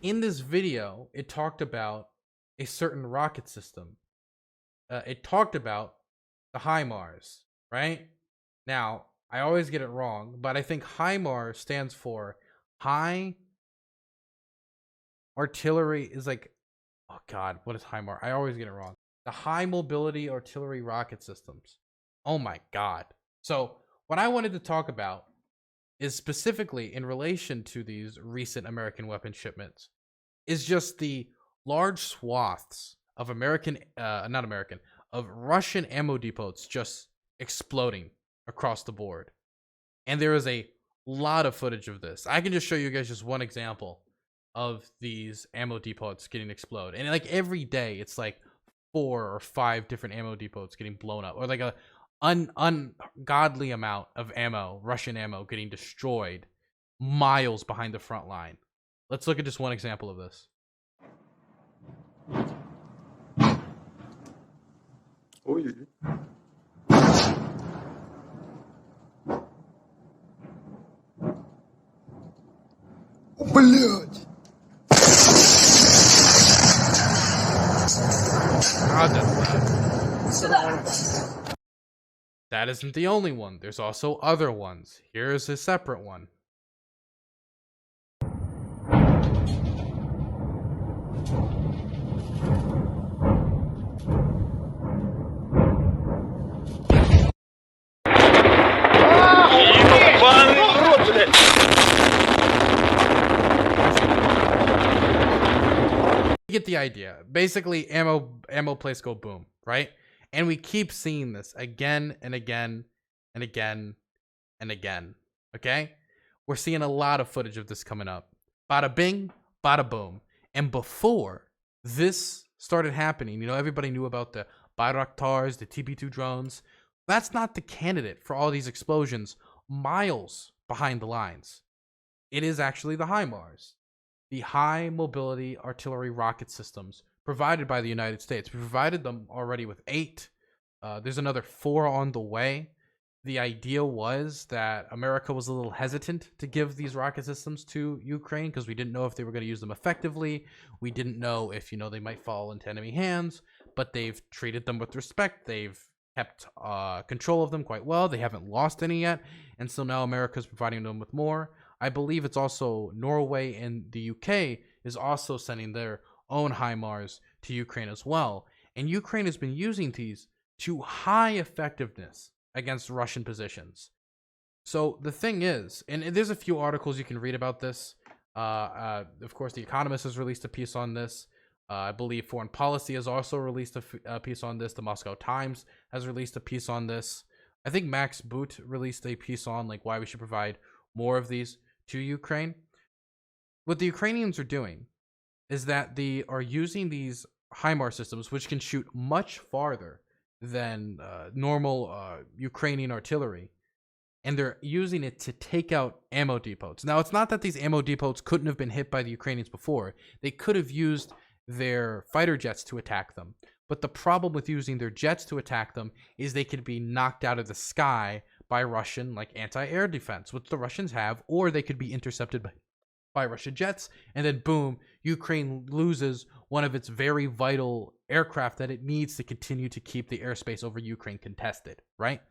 in this video, it talked about a certain rocket system. It talked about the HIMARs, right? Now, I always get it wrong, but I think HIMAR stands for High Artillery is like, oh God, what is HIMAR? I always get it wrong. The High Mobility Artillery Rocket Systems. Oh my God. So what I wanted to talk about is specifically in relation to these recent American weapon shipments is just the large swaths of of Russian ammo depots just exploding across the board. And there is a lot of footage of this. I can just show you guys just one example of these ammo depots getting exploded. And like every day, it's like 4 or 5 different ammo depots getting blown up, or like a ungodly amount of ammo, Russian ammo, getting destroyed miles behind the front line. Let's look at just one example of this. Ой. Блять! That isn't the only one. There's also other ones. Here's a separate one. You get the idea. Basically, ammo plates go boom, right? And we keep seeing this again and again and again and again. Okay? We're seeing a lot of footage of this coming up. Bada bing, bada boom. And before this started happening, you know, everybody knew about the Bayraktars, the TB2 drones. That's not the candidate for all these explosions miles behind the lines. It is actually the HIMARs, the High Mobility Artillery Rocket Systems, provided by the United States. We provided them already with 8. There's another 4 on the way. The idea was that America was a little hesitant to give these rocket systems to Ukraine because we didn't know if they were going to use them effectively. We didn't know if, you know, they might fall into enemy hands, but they've treated them with respect. They've kept control of them quite well. They haven't lost any yet. And so now America's providing them with more. I believe it's also Norway and the UK is also sending their own HIMARs to Ukraine as well. And Ukraine has been using these to high effectiveness against Russian positions. So the thing is, and there's a few articles you can read about this. Of course, The Economist has released a piece on this. I believe Foreign Policy has also released a piece on this. The Moscow Times has released a piece on this. I think Max Boot released a piece on like why we should provide more of these to Ukraine. What the Ukrainians are doing is that they are using these HIMAR systems, which can shoot much farther than normal Ukrainian artillery, and they're using it to take out ammo depots. Now, it's not that these ammo depots couldn't have been hit by the Ukrainians before. They could have used their fighter jets to attack them. But the problem with using their jets to attack them is they could be knocked out of the sky by Russian like anti-air defense, which the Russians have, or they could be intercepted by Russian jets, and then boom, Ukraine loses one of its very vital aircraft that it needs to continue to keep the airspace over Ukraine contested, right?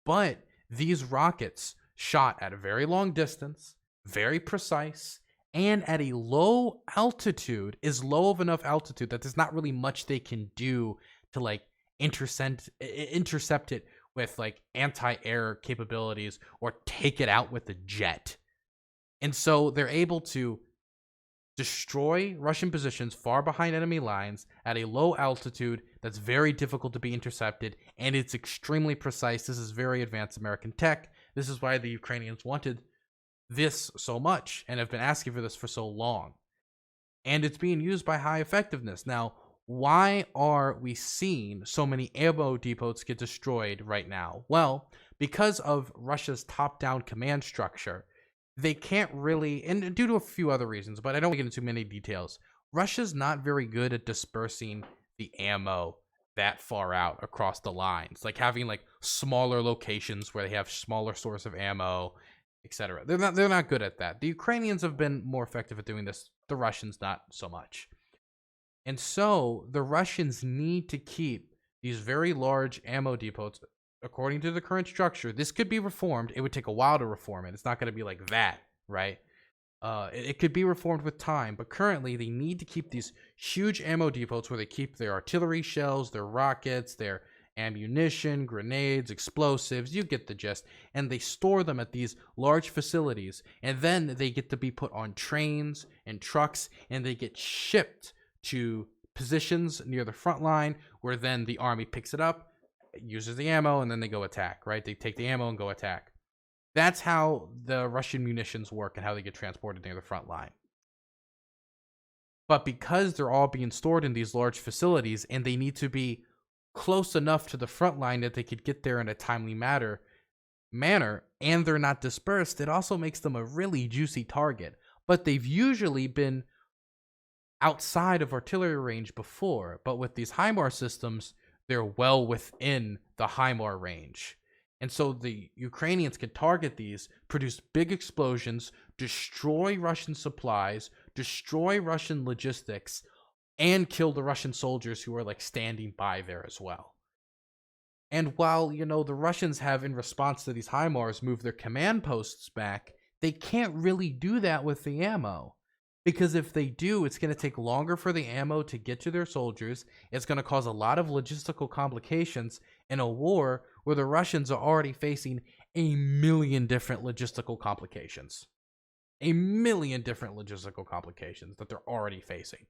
But these rockets shot at a very long distance, very precise, and at a low altitude, is low of enough altitude that there's not really much they can do to like intercept it with like anti-air capabilities or take it out with a jet. And so they're able to destroy Russian positions far behind enemy lines at a low altitude that's very difficult to be intercepted, and it's extremely precise. This is very advanced American tech. This is why the Ukrainians wanted this so much and have been asking for this for so long. And it's being used by high effectiveness. Now, why are we seeing so many ammo depots get destroyed right now? Well, because of Russia's top-down command structure, they can't really, and due to a few other reasons, but I don't want to get into many details, Russia's not very good at dispersing the ammo that far out across the lines. Like having like smaller locations where they have smaller source of ammo. etc. They're not good at that. The Ukrainians have been more effective at doing this. The Russians not so much. And so the Russians need to keep these very large ammo depots. According to the current structure, this could be reformed. It would take a while to reform it. It's not going to be like that, right? It could be reformed with time, but currently they need to keep these huge ammo depots where they keep their artillery shells, their rockets, their ammunition, grenades, explosives. You get the gist. And they store them at these large facilities, and then they get to be put on trains and trucks, and they get shipped to positions near the front line where then the army picks it up, uses the ammo, and then they go attack, right? They take the ammo and go attack. That's how the Russian munitions work and how they get transported near the front line. But because they're all being stored in these large facilities and they need to be close enough to the front line that they could get there in a timely manner, and they're not dispersed, it also makes them a really juicy target. But they've usually been outside of artillery range before, but with these HIMAR systems, they're well within the HIMAR range. And so the Ukrainians can target these, produce big explosions, destroy Russian supplies, destroy Russian logistics, and kill the Russian soldiers who are like standing by there as well. And while, the Russians have, in response to these HIMARs, moved their command posts back, they can't really do that with the ammo. Because if they do, it's going to take longer for the ammo to get to their soldiers. It's going to cause a lot of logistical complications in a war where the Russians are already facing a million different logistical complications. A million different logistical complications that they're already facing.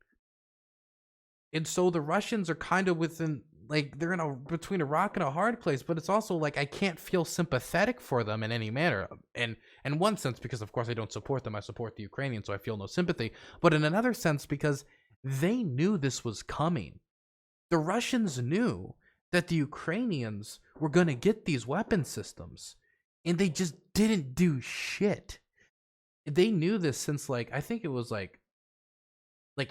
And so the Russians are kind of within, like, they're between a rock and a hard place, but it's also like I can't feel sympathetic for them in any manner. And in one sense, because of course I don't support them, I support the Ukrainians, so I feel no sympathy. But in another sense, because they knew this was coming. The Russians knew that the Ukrainians were going to get these weapon systems, and they just didn't do shit. They knew this since, like, I think it was like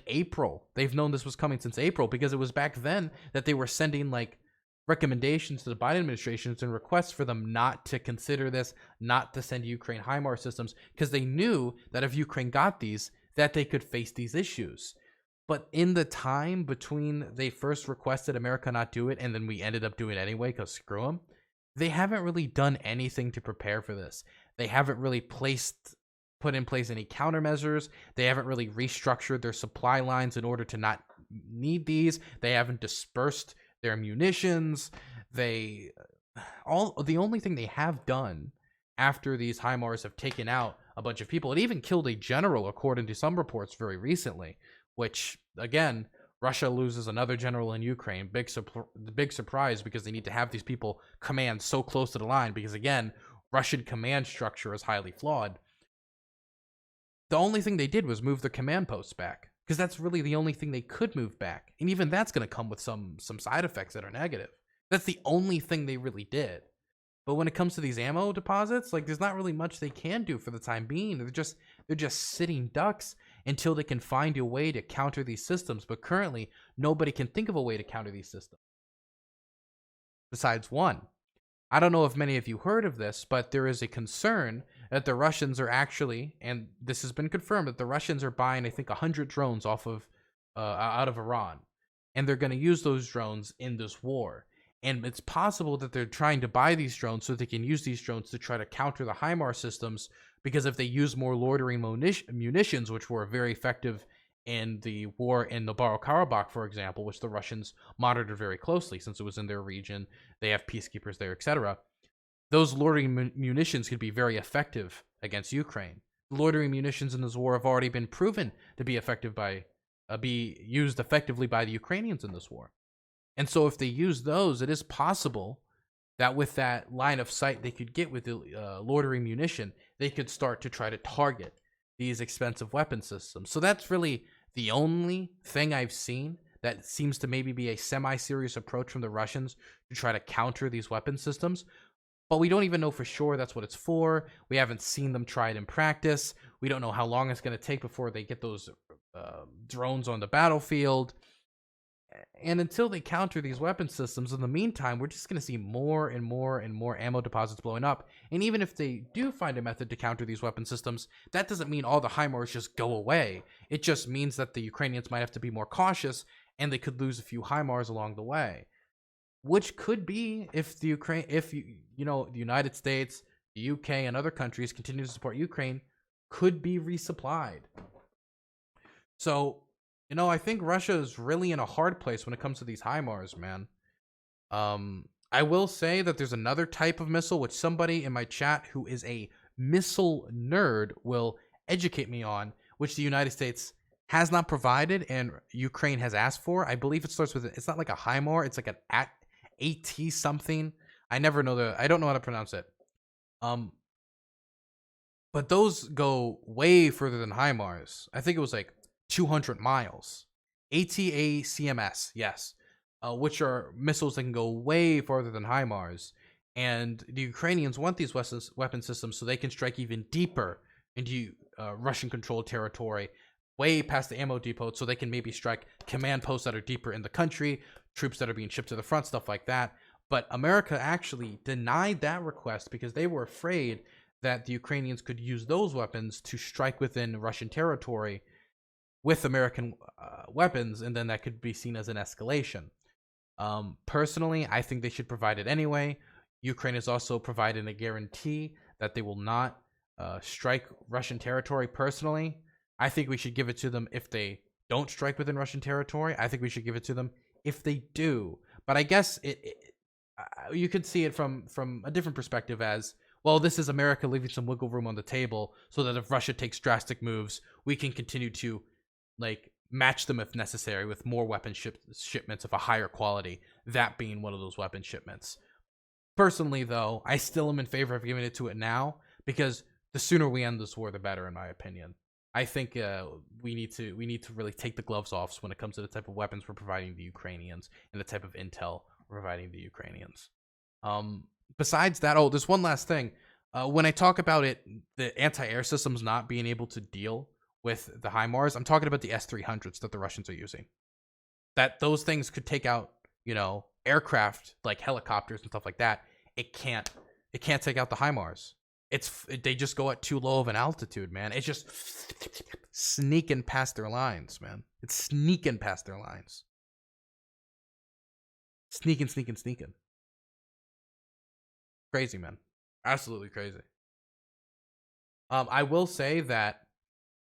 April. They've known this was coming since April, because it was back then that they were sending like recommendations to the Biden administration and requests for them not to consider this, not to send Ukraine HIMARS systems, because they knew that if Ukraine got these, that they could face these issues. But in the time between they first requested America not do it and then we ended up doing it anyway because screw them, they haven't really done anything to prepare for this. They haven't really put in place any countermeasures. They haven't really restructured their supply lines in order to not need these. They haven't dispersed their munitions. The only thing they have done after these HIMARS have taken out a bunch of people, it even killed a general according to some reports very recently, which again, Russia loses another general in Ukraine. Big surprise, because they need to have these people command so close to the line, because again, Russian command structure is highly flawed. The only thing they did was move their command posts back, because that's really the only thing they could move back. And even that's going to come with some side effects that are negative. That's the only thing they really did. But when it comes to these ammo deposits, like, there's not really much they can do for the time being. They're just sitting ducks until they can find a way to counter these systems. But currently, nobody can think of a way to counter these systems. Besides one. I don't know if many of you heard of this, but there is a concern that the Russians are actually, and this has been confirmed, that the Russians are buying, I think, 100 drones out of Iran. And they're going to use those drones in this war. And it's possible that they're trying to buy these drones so they can use these drones to try to counter the HIMARS systems, because if they use more loitering munitions, which were very effective in the war in Nagorno-Karabakh, for example, which the Russians monitored very closely since it was in their region, they have peacekeepers there, etc. Those loitering munitions could be very effective against Ukraine. Loitering munitions in this war have already been proven to be be used effectively by the Ukrainians in this war. And so if they use those, it is possible that with that line of sight they could get with the loitering munition, they could start to try to target these expensive weapon systems. So that's really the only thing I've seen that seems to maybe be a semi-serious approach from the Russians to try to counter these weapon systems. But we don't even know for sure that's what it's for. We haven't seen them try it in practice. We don't know how long it's going to take before they get those drones on the battlefield. And until they counter these weapon systems, in the meantime, we're just going to see more and more and more ammo deposits blowing up. And even if they do find a method to counter these weapon systems, that doesn't mean all the HIMARs just go away. It just means that the Ukrainians might have to be more cautious, and they could lose a few HIMARs along the way. Which could be if the the United States, the UK, and other countries continue to support Ukraine, could be resupplied. So, I think Russia is really in a hard place when it comes to these HIMARS, man. I will say that there's another type of missile which somebody in my chat who is a missile nerd will educate me on, which the United States has not provided and Ukraine has asked for. I believe it starts with it's not like a HIMAR, it's like an AT something. I don't know how to pronounce it. But those go way further than HIMARS. I think it was like 200 miles. ATACMS, yes. Which are missiles that can go way farther than HIMARS. And the Ukrainians want these weapon systems so they can strike even deeper into Russian-controlled territory, way past the ammo depot, so they can maybe strike command posts that are deeper in the country, troops that are being shipped to the front, stuff like that. But America actually denied that request because they were afraid that the Ukrainians could use those weapons to strike within Russian territory with American weapons, and then that could be seen as an escalation. Personally, I think they should provide it anyway. Ukraine is also providing a guarantee that they will not strike Russian territory. Personally, I think we should give it to them if they don't strike within Russian territory. I think we should give it to them if they do. But I guess you could see it from a different perspective as, well, this is America leaving some wiggle room on the table so that if Russia takes drastic moves, we can continue to match them if necessary with more weapon shipments of a higher quality, that being one of those weapon shipments. Personally, though, I still am in favor of giving it to it now because the sooner we end this war, the better, in my opinion. I think we need to really take the gloves off when it comes to the type of weapons we're providing the Ukrainians and the type of intel we're providing the Ukrainians. Besides that, there's one last thing. When I talk about the anti-air systems not being able to deal with the HIMARS, I'm talking about the S-300s that the Russians are using. That those things could take out, aircraft like helicopters and stuff like that. It can't take out the HIMARS. They just go at too low of an altitude, man. It's just sneaking past their lines, man. It's sneaking past their lines. Sneaking. Crazy, man. Absolutely crazy. I will say that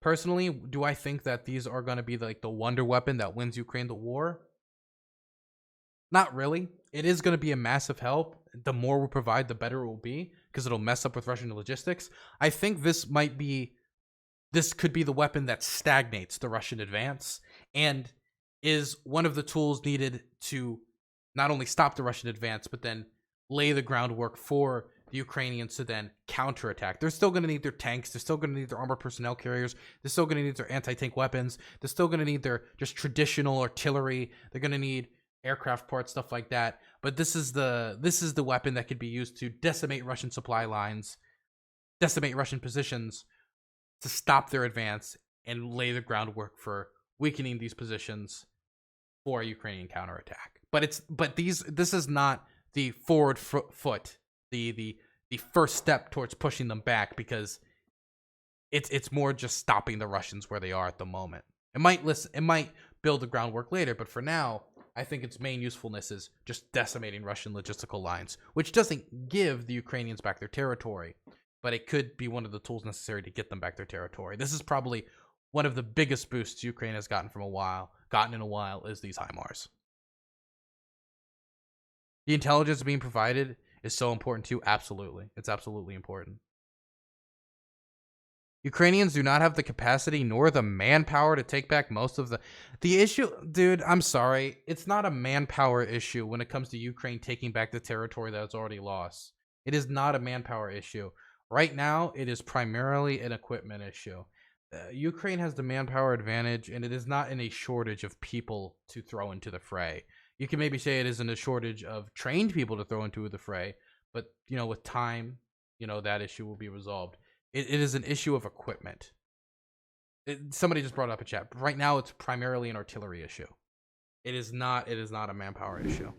personally, do I think that these are going to be the wonder weapon that wins Ukraine the war? Not really. It is going to be a massive help. The more we provide, the better it will be because it'll mess up with Russian logistics. I think this could be the weapon that stagnates the Russian advance and is one of the tools needed to not only stop the Russian advance, but then lay the groundwork for the Ukrainians to then counterattack. They're still going to need their tanks. They're still going to need their armored personnel carriers. They're still going to need their anti-tank weapons. They're still going to need their just traditional artillery. They're going to need aircraft parts, stuff like that. But this is the weapon that could be used to decimate Russian supply lines, decimate Russian positions, to stop their advance and lay the groundwork for weakening these positions for a Ukrainian counterattack. But this is not the forward foot, the first step towards pushing them back, because it's more just stopping the Russians where they are at the moment. It might build the groundwork later, but for now, I think its main usefulness is just decimating Russian logistical lines, which doesn't give the Ukrainians back their territory, but it could be one of the tools necessary to get them back their territory. This is probably one of the biggest boosts Ukraine has gotten in a while is these HIMARS. The intelligence being provided is so important too. Absolutely. It's absolutely important. Ukrainians do not have the capacity nor the manpower to take back most of the issue. Dude, I'm sorry. It's not a manpower issue when it comes to Ukraine taking back the territory that it's already lost. It is not a manpower issue. Right now, it is primarily an equipment issue. Ukraine has the manpower advantage, and it is not in a shortage of people to throw into the fray. You can maybe say it isn't a shortage of trained people to throw into the fray, but, with time, that issue will be resolved. It is an issue of equipment. Somebody just brought up a chat. Right now, it's primarily an artillery issue. It is not a manpower issue.